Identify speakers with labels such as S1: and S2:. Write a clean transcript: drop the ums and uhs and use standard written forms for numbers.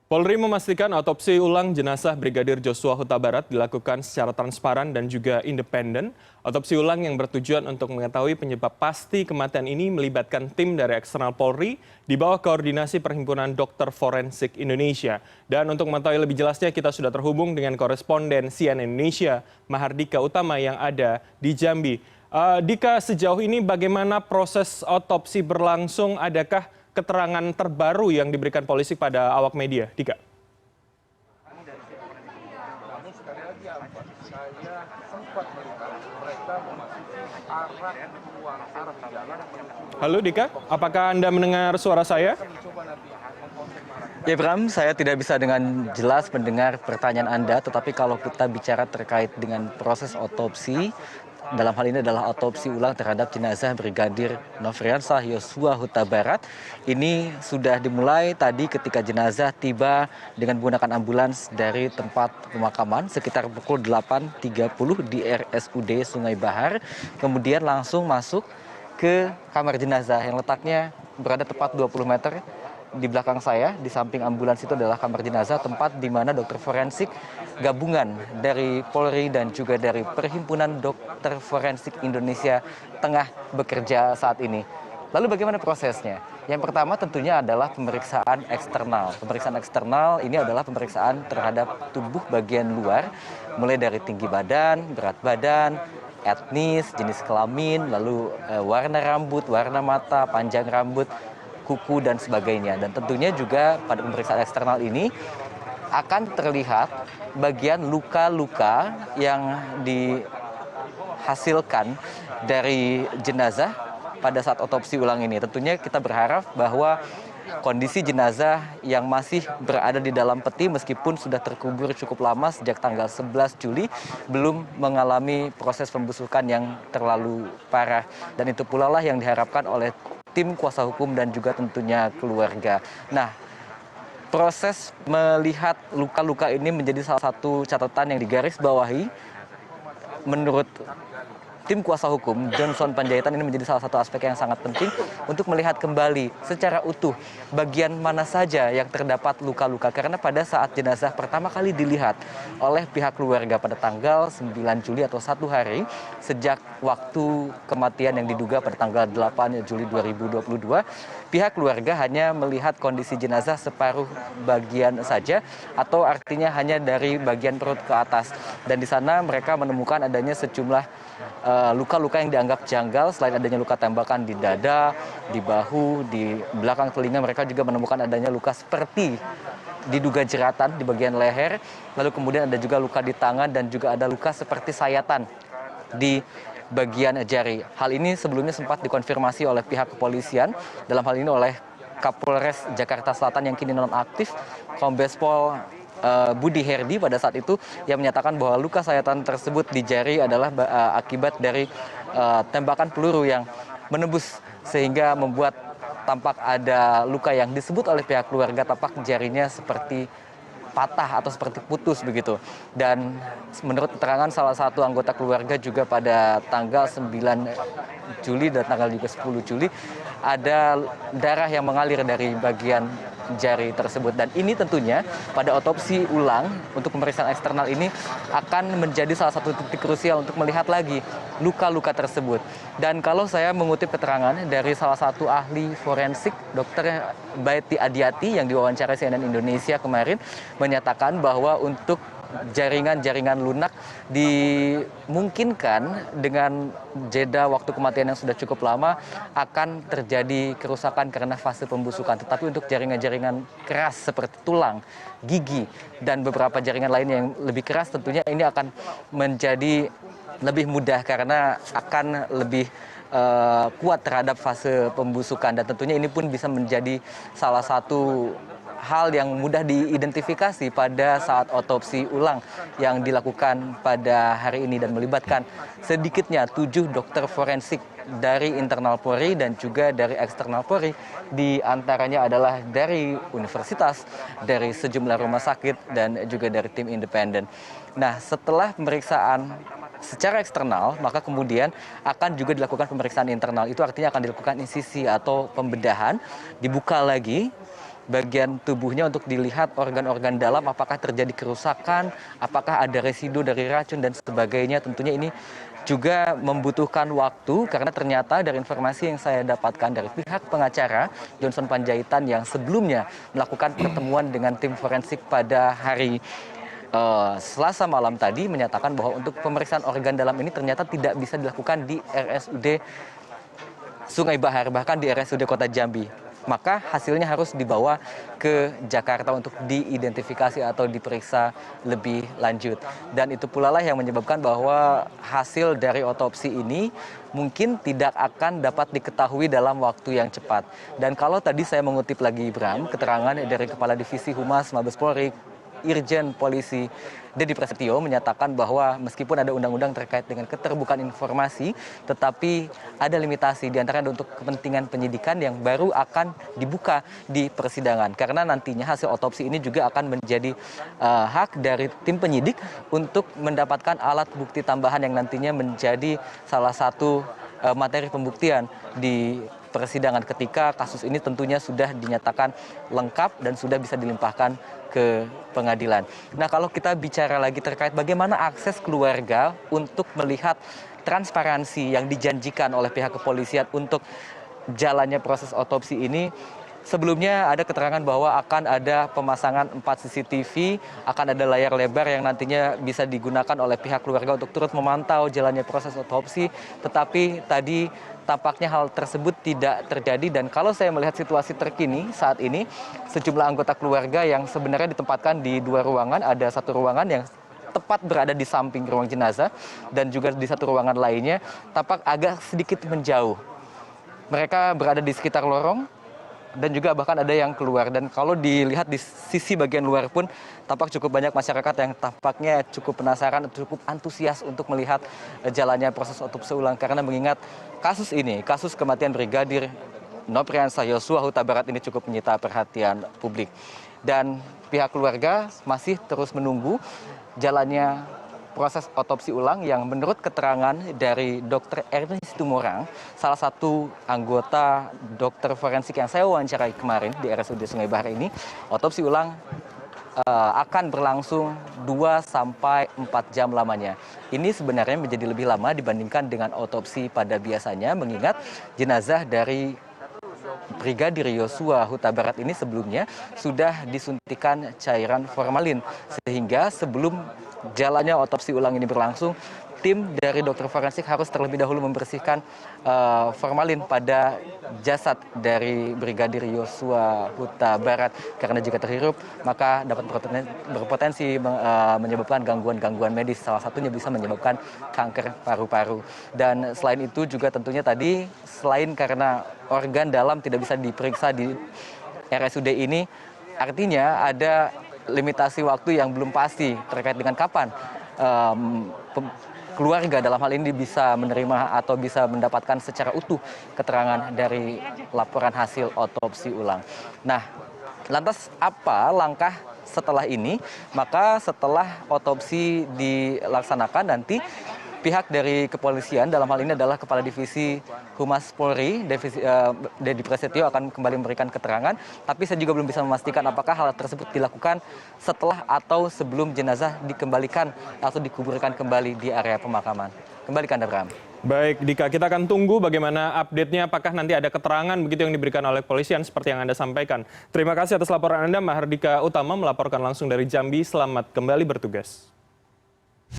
S1: Polri memastikan otopsi ulang jenazah Brigadir Joshua Huta Barat dilakukan secara transparan dan juga independen. Otopsi ulang yang bertujuan untuk mengetahui penyebab pasti kematian ini melibatkan tim dari eksternal Polri di bawah koordinasi Perhimpunan Dokter Forensik Indonesia. Dan untuk mengetahui lebih jelasnya kita sudah terhubung dengan koresponden CNN Indonesia Mahardika Utama yang ada di Jambi. Dika, sejauh ini bagaimana proses otopsi berlangsung? Adakah keterangan terbaru yang diberikan polisi pada awak media, Dika?
S2: Namun sekali lagi saya sempat melihat mereka memasuki arah keluar arah jalan menuju.
S1: Halo Dika, apakah Anda mendengar suara saya?
S3: Ya Bram, saya tidak bisa dengan jelas mendengar pertanyaan Anda, tetapi kalau kita bicara terkait dengan proses otopsi, dalam hal ini adalah otopsi ulang terhadap jenazah Brigadir Nofriansah Yosua Huta Barat. Ini sudah dimulai tadi ketika jenazah tiba dengan menggunakan ambulans dari tempat pemakaman sekitar pukul 8.30 di RSUD Sungai Bahar. Kemudian langsung masuk ke kamar jenazah yang letaknya berada tepat 20 meter di belakang saya. Di samping ambulans itu adalah kamar jenazah, tempat di mana dokter forensik gabungan dari Polri dan juga dari Perhimpunan Dokter Forensik Indonesia tengah bekerja saat ini. Lalu bagaimana prosesnya? Yang pertama tentunya adalah pemeriksaan eksternal. Pemeriksaan eksternal ini adalah pemeriksaan terhadap tubuh bagian luar, mulai dari tinggi badan, berat badan, etnis, jenis kelamin, lalu warna rambut, warna mata, panjang rambut, kuku dan sebagainya. Dan tentunya juga pada pemeriksaan eksternal ini akan terlihat bagian luka-luka yang dihasilkan dari jenazah pada saat otopsi ulang ini. Tentunya kita berharap bahwa kondisi jenazah yang masih berada di dalam peti meskipun sudah terkubur cukup lama sejak tanggal 11 Juli belum mengalami proses pembusukan yang terlalu parah. Dan itu pula lah yang diharapkan oleh tim kuasa hukum dan juga tentunya keluarga. Nah, proses melihat luka-luka ini menjadi salah satu catatan yang digarisbawahi menurut tim kuasa hukum Johnson Panjaitan. Ini menjadi salah satu aspek yang sangat penting untuk melihat kembali secara utuh bagian mana saja yang terdapat luka-luka. Karena pada saat jenazah pertama kali dilihat oleh pihak keluarga pada tanggal 9 Juli atau 1 hari sejak waktu kematian yang diduga pada tanggal 8 Juli 2022, pihak keluarga hanya melihat kondisi jenazah separuh bagian saja, atau artinya hanya dari bagian perut ke atas. Dan di sana mereka menemukan adanya sejumlah luka-luka yang dianggap janggal. Selain adanya luka tembakan di dada, di bahu, di belakang telinga, mereka juga menemukan adanya luka seperti diduga jeratan di bagian leher. Lalu kemudian ada juga luka di tangan dan juga ada luka seperti sayatan di bagian jari. Hal ini sebelumnya sempat dikonfirmasi oleh pihak kepolisian, dalam hal ini oleh Kapolres Jakarta Selatan yang kini nonaktif, Kombes Pol Budi Herdi pada saat itu, yang menyatakan bahwa luka sayatan tersebut di jari adalah akibat dari tembakan peluru yang menembus sehingga membuat tampak ada luka yang disebut oleh pihak keluarga tampak jarinya seperti patah atau seperti putus begitu. Dan menurut keterangan salah satu anggota keluarga juga pada tanggal 9 Juli dan tanggal juga 10 Juli ada darah yang mengalir dari bagian jari tersebut. Dan ini tentunya pada otopsi ulang untuk pemeriksaan eksternal ini akan menjadi salah satu titik krusial untuk melihat lagi luka-luka tersebut. Dan kalau saya mengutip keterangan dari salah satu ahli forensik, Dr. Baiti Adiati, yang diwawancara CNN Indonesia kemarin, menyatakan bahwa untuk jaringan-jaringan lunak dimungkinkan dengan jeda waktu kematian yang sudah cukup lama akan terjadi kerusakan karena fase pembusukan. Tetapi untuk jaringan-jaringan keras seperti tulang, gigi, dan beberapa jaringan lain yang lebih keras, tentunya ini akan menjadi lebih mudah karena akan lebih kuat terhadap fase pembusukan. Dan tentunya ini pun bisa menjadi salah satu hal yang mudah diidentifikasi pada saat otopsi ulang yang dilakukan pada hari ini dan melibatkan sedikitnya 7 dokter forensik dari internal Polri dan juga dari eksternal Polri. Di antaranya adalah dari universitas, dari sejumlah rumah sakit, dan juga dari tim independen. Nah, setelah pemeriksaan secara eksternal, maka kemudian akan juga dilakukan pemeriksaan internal. Itu artinya akan dilakukan insisi atau pembedahan, dibuka lagi bagian tubuhnya untuk dilihat organ-organ dalam apakah terjadi kerusakan, apakah ada residu dari racun dan sebagainya. Tentunya ini juga membutuhkan waktu karena ternyata dari informasi yang saya dapatkan dari pihak pengacara Johnson Panjaitan yang sebelumnya melakukan pertemuan dengan tim forensik pada hari Selasa malam tadi menyatakan bahwa untuk pemeriksaan organ dalam ini ternyata tidak bisa dilakukan di RSUD Sungai Bahar, bahkan di RSUD Kota Jambi. Maka hasilnya harus dibawa ke Jakarta untuk diidentifikasi atau diperiksa lebih lanjut. Dan itu pula lah yang menyebabkan bahwa hasil dari otopsi ini mungkin tidak akan dapat diketahui dalam waktu yang cepat. Dan kalau tadi saya mengutip lagi Bram, keterangan dari Kepala Divisi Humas Mabes Polri, Irjen Polisi Dedi Prasetyo menyatakan bahwa meskipun ada undang-undang terkait dengan keterbukaan informasi, tetapi ada limitasi diantaranya untuk kepentingan penyidikan yang baru akan dibuka di persidangan. Karena nantinya hasil otopsi ini juga akan menjadi hak dari tim penyidik untuk mendapatkan alat bukti tambahan yang nantinya menjadi salah satu materi pembuktian di persidangan ketika kasus ini tentunya sudah dinyatakan lengkap dan sudah bisa dilimpahkan ke pengadilan. Nah, kalau kita bicara lagi terkait bagaimana akses keluarga untuk melihat transparansi yang dijanjikan oleh pihak kepolisian untuk jalannya proses otopsi ini, sebelumnya ada keterangan bahwa akan ada pemasangan 4 CCTV, akan ada layar lebar yang nantinya bisa digunakan oleh pihak keluarga untuk turut memantau jalannya proses otopsi. Tetapi tadi tampaknya hal tersebut tidak terjadi dan kalau saya melihat situasi terkini saat ini, sejumlah anggota keluarga yang sebenarnya ditempatkan di 2 ruangan, ada 1 ruangan yang tepat berada di samping ruang jenazah dan juga di 1 ruangan lainnya tampak agak sedikit menjauh. Mereka berada di sekitar lorong dan juga bahkan ada yang keluar. Dan kalau dilihat di sisi bagian luar pun tampak cukup banyak masyarakat yang tampaknya cukup penasaran, cukup antusias untuk melihat jalannya proses otopsi ulang. Karena mengingat kasus ini, kasus kematian Brigadir Nofriansah Yosua Huta Barat ini cukup menyita perhatian publik. Dan pihak keluarga masih terus menunggu jalannya proses otopsi ulang yang menurut keterangan dari Dr. Ernie Situmorang, salah satu anggota dokter forensik yang saya wawancarai kemarin di RSUD Sungai Bahar ini, otopsi ulang akan berlangsung 2 sampai 4 jam lamanya. Ini sebenarnya menjadi lebih lama dibandingkan dengan otopsi pada biasanya, mengingat jenazah dari Brigadir Yosua Huta Barat ini sebelumnya sudah disuntikan cairan formalin, sehingga sebelum jalannya otopsi ulang ini berlangsung, tim dari dokter forensik harus terlebih dahulu membersihkan formalin pada jasad dari Brigadir Yosua Huta Barat karena jika terhirup maka dapat berpotensi menyebabkan gangguan-gangguan medis, salah satunya bisa menyebabkan kanker paru-paru. Dan selain itu juga tentunya tadi selain karena organ dalam tidak bisa diperiksa di RSUD ini, artinya ada limitasi waktu yang belum pasti terkait dengan kapan keluarga dalam hal ini bisa menerima atau bisa mendapatkan secara utuh keterangan dari laporan hasil otopsi ulang. Nah, lantas apa langkah setelah ini? Maka setelah otopsi dilaksanakan nanti pihak dari kepolisian dalam hal ini adalah Kepala Divisi Humas Polri, Dedi Prasetyo akan kembali memberikan keterangan. Tapi saya juga belum bisa memastikan apakah hal tersebut dilakukan setelah atau sebelum jenazah dikembalikan atau dikuburkan kembali di area pemakaman. Kembali ke Anda, Bram.
S1: Baik, Dika, kita akan tunggu bagaimana update-nya, apakah nanti ada keterangan begitu yang diberikan oleh kepolisian seperti yang Anda sampaikan. Terima kasih atas laporan Anda, Mahardika Utama melaporkan langsung dari Jambi. Selamat kembali bertugas.